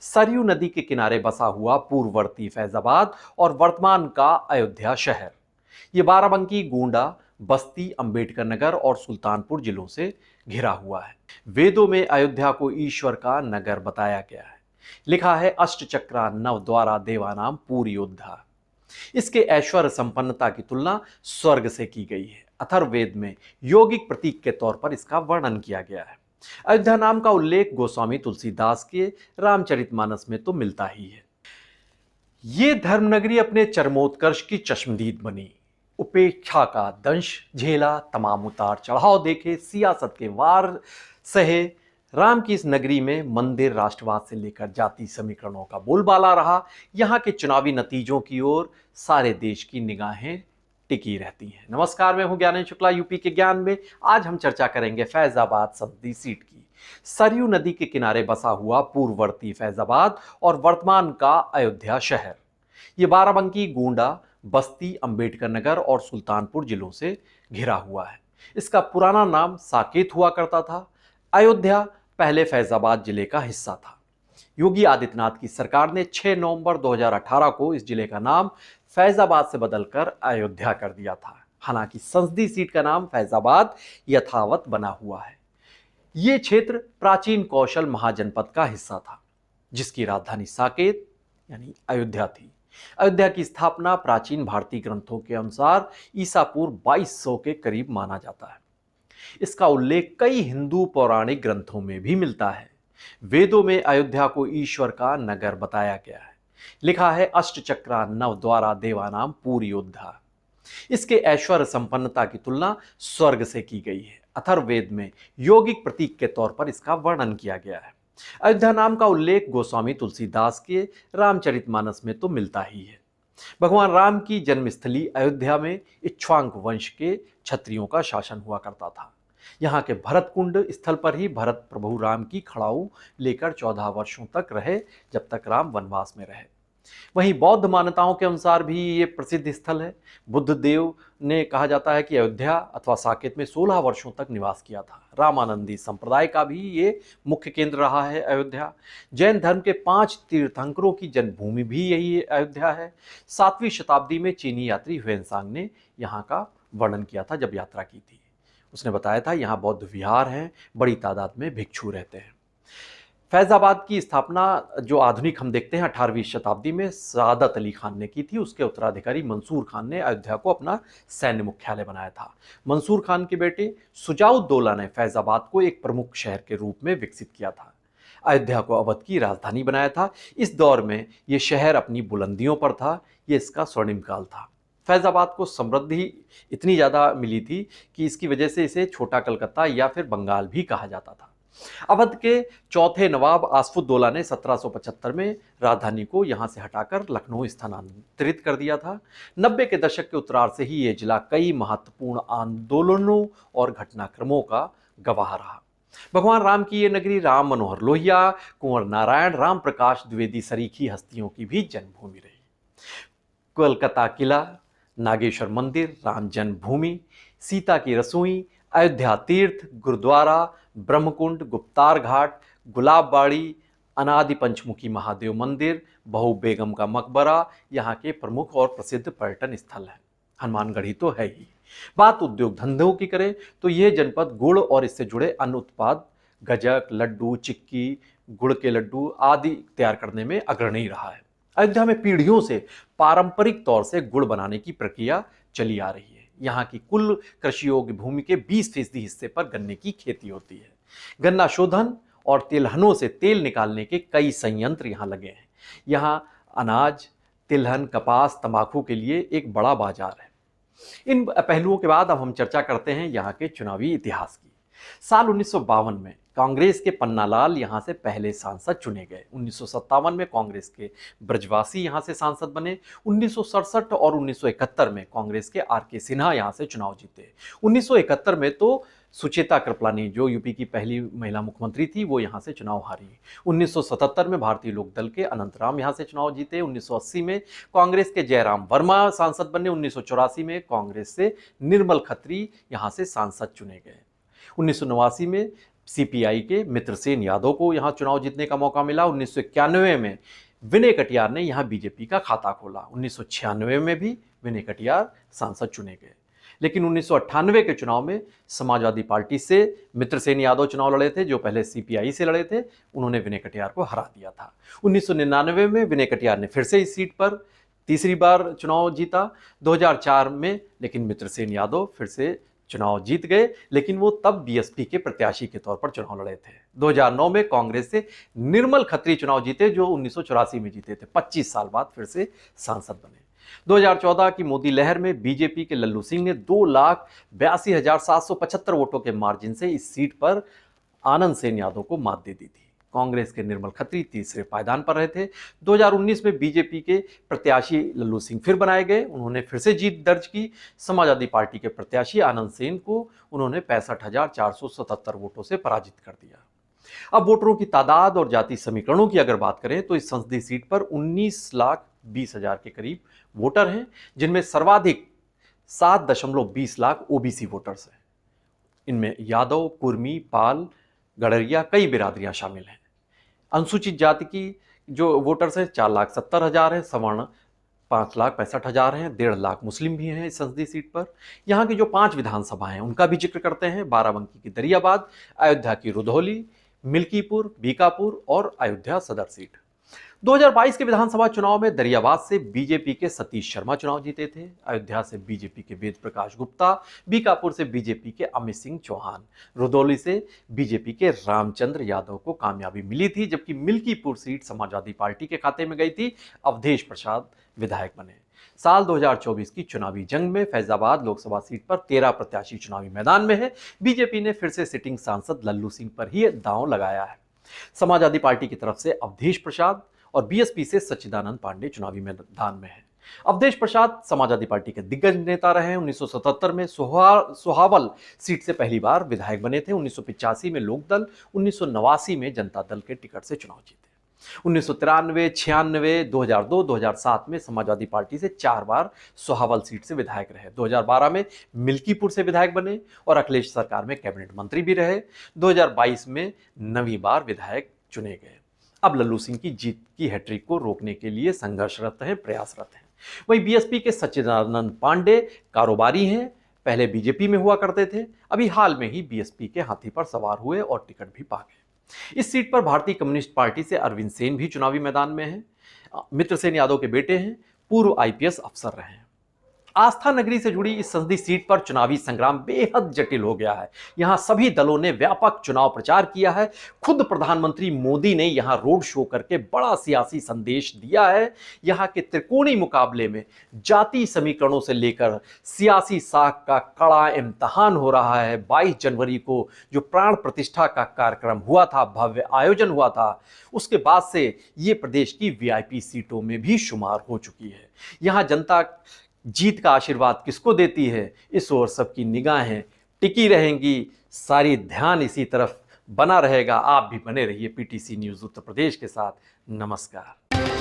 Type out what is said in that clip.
सरयू नदी के किनारे बसा हुआ पूर्ववर्ती फैजाबाद और वर्तमान का अयोध्या शहर। ये बाराबंकी, गोंडा, बस्ती, अंबेडकर नगर और सुल्तानपुर जिलों से घिरा हुआ है। वेदों में अयोध्या को ईश्वर का नगर बताया गया है। लिखा है अष्टचक्रा नवद्वारा देवानाम पूर्योद्धा। इसके ऐश्वर्य संपन्नता की तुलना स्वर्ग से की गई है। अथर्ववेद में यौगिक प्रतीक के तौर पर इसका वर्णन किया गया है। अयोध्या नाम का उल्लेख गोस्वामी तुलसीदास के रामचरितमानस में तो मिलता ही है। ये धर्मनगरी अपने चरमोत्कर्ष की चश्मदीद बनी। उपेक्षा का दंश झेला, तमाम उतार चढ़ाव देखे, सियासत के वार सहे, राम की इस नगरी में मंदिर राष्ट्रवाद से लेकर जाति समीकरणों का बोलबाला रहा। यहाँ के चुनावी नतीजों की ओर सारे देश की निगाहें टिकी रहती हैं। नमस्कार, मैं हूं ज्ञानेंद्र शुक्ला, यूपी के ज्ञान में। आज हम चर्चा करेंगे फैजाबाद संसदीय सीट की। सरयू नदी के किनारे बसा हुआ पूर्ववर्ती फैजाबाद और वर्तमान का अयोध्या शहर। ये बाराबंकी, गोंडा, बस्ती, अंबेडकर नगर और सुल्तानपुर जिलों से घिरा हुआ है। इसका पुराना नाम साकेत हुआ करता था। अयोध्या पहले फैजाबाद जिले का हिस्सा था। योगी आदित्यनाथ की सरकार ने 6 नवंबर 2018 को इस जिले का नाम फैजाबाद से बदलकर अयोध्या कर दिया था। हालांकि संसदीय सीट का नाम फैजाबाद यथावत बना हुआ है। यह क्षेत्र प्राचीन कौशल महाजनपद का हिस्सा था, जिसकी राजधानी साकेत यानी अयोध्या थी। अयोध्या की स्थापना प्राचीन भारतीय ग्रंथों के अनुसार ईसा पूर्व 2200 के करीब माना जाता है। इसका उल्लेख कई हिंदू पौराणिक ग्रंथों में भी मिलता है। वेदों में अयोध्या को ईश्वर का नगर बताया गया है। लिखा है अष्टचक्रा नवद्वारा देवानाम पूर्योद्धा। इसके ऐश्वर्य संपन्नता की तुलना स्वर्ग से की गई है। अथर्ववेद में यौगिक प्रतीक के तौर पर इसका वर्णन किया गया है। अयोध्या नाम का उल्लेख गोस्वामी तुलसीदास के रामचरितमानस में तो मिलता ही है। भगवान राम की जन्मस्थली अयोध्या में इक्ष्वाकु वंश के क्षत्रियों का शासन हुआ करता था। यहाँ के भरतकुंड स्थल पर ही भरत प्रभु राम की खड़ाऊ लेकर 14 वर्षों तक रहे, जब तक राम वनवास में रहे। वहीं बौद्ध मान्यताओं के अनुसार भी ये प्रसिद्ध स्थल है। बुद्ध देव ने कहा जाता है कि अयोध्या अथवा साकेत में 16 वर्षों तक निवास किया था। रामानंदी संप्रदाय का भी ये मुख्य केंद्र रहा है अयोध्या। जैन धर्म के 5 तीर्थंकरों की जन्मभूमि भी यही अयोध्या है। 7वीं शताब्दी में चीनी यात्री ह्वेनसांग ने यहाँ का वर्णन किया था जब यात्रा की थी। उसने बताया था यहाँ बौद्ध विहार हैं, बड़ी तादाद में भिक्षु रहते हैं। फैजाबाद की स्थापना जो आधुनिक हम देखते हैं 18वीं शताब्दी में सादत अली खान ने की थी। उसके उत्तराधिकारी मंसूर खान ने अयोध्या को अपना सैन्य मुख्यालय बनाया था। मंसूर खान के बेटे सुजाउद्दौला ने फैजाबाद को एक प्रमुख शहर के रूप में विकसित किया था। अयोध्या को अवध की राजधानी बनाया था। इस दौर में यह शहर अपनी बुलंदियों पर था। ये इसका स्वर्णिम काल था। फैजाबाद को समृद्धि इतनी ज़्यादा मिली थी कि इसकी वजह से इसे छोटा कलकत्ता या फिर बंगाल भी कहा जाता था। अवध के चौथे नवाब आसफुद्दौला ने 1775 में राजधानी को यहां से हटाकर लखनऊ स्थानांतरित कर दिया था। 90 के दशक के उत्तरार्ध से ही यह जिला कई महत्वपूर्ण आंदोलनों और घटनाक्रमों का गवाह रहा। भगवान राम की यह नगरी राम मनोहर लोहिया, कुंवर नारायण, राम प्रकाश द्विवेदी सरीखी हस्तियों की भी जन्मभूमि रही। कोलकाता किला, नागेश्वर मंदिर, राम जन्मभूमि, सीता की रसोई, अयोध्या तीर्थ, गुरुद्वारा, ब्रह्मकुंड, गुप्तार घाट, गुलाब बाड़ी, अनादि पंचमुखी महादेव मंदिर, बहू बेगम का मकबरा यहाँ के प्रमुख और प्रसिद्ध पर्यटन स्थल है। हनुमानगढ़ी तो है ही। बात उद्योग धंधों की करें तो यह जनपद गुड़ और इससे जुड़े अन्य उत्पाद गजक, लड्डू, चिक्की, गुड़ के लड्डू आदि तैयार करने में अग्रणी रहा है। अयोध्या में पीढ़ियों से पारंपरिक तौर से गुड़ बनाने की प्रक्रिया चली आ रही है। यहाँ की कुल कृषि योग्य भूमि के 20% हिस्से पर गन्ने की खेती होती है। गन्ना शोधन और तिलहनों से तेल निकालने के कई संयंत्र यहाँ लगे हैं। यहाँ अनाज, तिलहन, कपास, तंबाकू के लिए एक बड़ा बाजार है। इन पहलुओं के बाद अब हम चर्चा करते हैं यहाँ के चुनावी इतिहास की। साल 1952 में कांग्रेस के पन्नालाल यहां से पहले सांसद चुने गए। 1957 में कांग्रेस के ब्रजवासी यहां से सांसद बने। 1967 और 1971 में कांग्रेस के आर.के. सिन्हा यहां से चुनाव जीते। 1971 में तो सुचेता कृपलानी, जो यूपी की पहली महिला मुख्यमंत्री थी, वो यहां से चुनाव हारी। 1977 में भारतीय लोक दल के अनंतराम यहां से चुनाव जीते। 1980 में कांग्रेस के जयराम वर्मा सांसद बने। 1984 में कांग्रेस से निर्मल खत्री यहां से सांसद चुने गए। 1989 में सीपीआई के मित्रसेन यादव को यहां चुनाव जीतने का मौका मिला। 1991 में विनय कटियार ने यहां बीजेपी का खाता खोला। 1996 में भी विनय कटियार सांसद चुने गए। लेकिन 1998 के चुनाव में समाजवादी पार्टी से मित्रसेन यादव चुनाव लड़े थे, जो पहले सीपीआई से लड़े थे। उन्होंने विनय कटियार को हरा दिया था। 1999 में विनय कटियार ने फिर से इस सीट पर तीसरी बार चुनाव जीता। 2004 में लेकिन मित्रसेन यादव फिर से चुनाव जीत गए, लेकिन वो तब बीएसपी के प्रत्याशी के तौर पर चुनाव लड़े थे। 2009 में कांग्रेस से निर्मल खत्री चुनाव जीते, जो 1984 में जीते थे। 25 साल बाद फिर से सांसद बने। 2014 की मोदी लहर में बीजेपी के लल्लू सिंह ने 2,82,775 वोटों के मार्जिन से इस सीट पर आनंद सेन यादव को मात दे दी थी। कांग्रेस के निर्मल खत्री तीसरे पायदान पर रहे थे। 2019 में बीजेपी के प्रत्याशी लल्लू सिंह फिर बनाए गए। उन्होंने फिर से जीत दर्ज की। समाजवादी पार्टी के प्रत्याशी आनंद सेन को उन्होंने 65,477 वोटों से पराजित कर दिया। अब वोटरों की तादाद और जाति समीकरणों की अगर बात करें तो इस संसदीय सीट पर 19,20,000 के करीब वोटर हैं, जिनमें सर्वाधिक 7.20 लाख ओबीसी वोटर्स हैं। इनमें यादव, कुर्मी, पाल, गडरिया कई बिरादरियां शामिल हैं। अनुसूचित जाति की जो वोटर्स हैं 4,70,000 हैं, सवर्ण 5,65,000 हैं, 1.5 लाख मुस्लिम भी हैं इस संसदीय सीट पर। यहाँ की जो 5 विधानसभाएं हैं उनका भी जिक्र करते हैं। बाराबंकी की दरियाबाद, अयोध्या की रुधौली, मिल्कीपुर, बीकापुर और अयोध्या सदर सीट। 2022 के विधानसभा चुनाव में दरियाबाद से बीजेपी के सतीश शर्मा चुनाव जीते थे। अयोध्या से बीजेपी के वेद प्रकाश गुप्ता, बीकापुर से बीजेपी के अमित सिंह चौहान, रुधौली से बीजेपी के रामचंद्र यादव को कामयाबी मिली थी, जबकि मिल्कीपुर सीट समाजवादी पार्टी के खाते में गई थी। अवधेश प्रसाद विधायक बने। साल 2024 की चुनावी जंग में फैजाबाद लोकसभा सीट पर 13 प्रत्याशी चुनावी मैदान में है। बीजेपी ने फिर से सिटिंग सांसद लल्लू सिंह पर ही दांव लगाया है। समाजवादी पार्टी की तरफ से अवधेश प्रसाद और बीएसपी से सच्चिदानंद पांडे चुनावी मैदान में है। अवधेश प्रसाद समाजवादी पार्टी के दिग्गज नेता रहे हैं। 1977 में सोहावल सीट से पहली बार विधायक बने थे। 1985 में लोकदल, 1989 में जनता दल के टिकट से चुनाव जीते। 1993, 96, 2002, 2007 में समाजवादी पार्टी से 4 बार सोहावल सीट से विधायक रहे। 2012 में मिल्कीपुर से विधायक बने और अखिलेश सरकार में कैबिनेट मंत्री भी रहे। 2022 में 9वीं बार विधायक चुने गए। अब लल्लू सिंह की जीत की हैट्रिक को रोकने के लिए संघर्षरत हैं, प्रयासरत हैं। वहीं बीएसपी के सच्चिदानंद पांडे कारोबारी हैं, पहले बीजेपी में हुआ करते थे, अभी हाल में ही बीएसपी के हाथी पर सवार हुए और टिकट भी पा गए। इस सीट पर भारतीय कम्युनिस्ट पार्टी से अरविंद सेन भी चुनावी मैदान में हैं। मित्रसेन यादव के बेटे हैं, पूर्व आईपीएस अफसर रहे हैं। आस्था नगरी से जुड़ी इस संसदीय सीट पर चुनावी संग्राम बेहद जटिल हो गया है। यहां सभी दलों ने व्यापक चुनाव प्रचार किया है। खुद प्रधानमंत्री मोदी ने यहां रोड शो करके बड़ा सियासी संदेश दिया है। यहां के त्रिकोणीय मुकाबले में जाति समीकरणों से लेकर सियासी साख का कड़ा इम्तिहान हो रहा है। 22 जनवरी को जो प्राण प्रतिष्ठा का कार्यक्रम हुआ था, भव्य आयोजन हुआ था, उसके बाद से ये प्रदेश की वीआईपी सीटों में भी शुमार हो चुकी है। यहां जनता जीत का आशीर्वाद किसको देती है, इस ओर सबकी निगाहें टिकी रहेंगी। सारी ध्यान इसी तरफ बना रहेगा। आप भी बने रहिए पीटीसी न्यूज़ उत्तर प्रदेश के साथ। नमस्कार।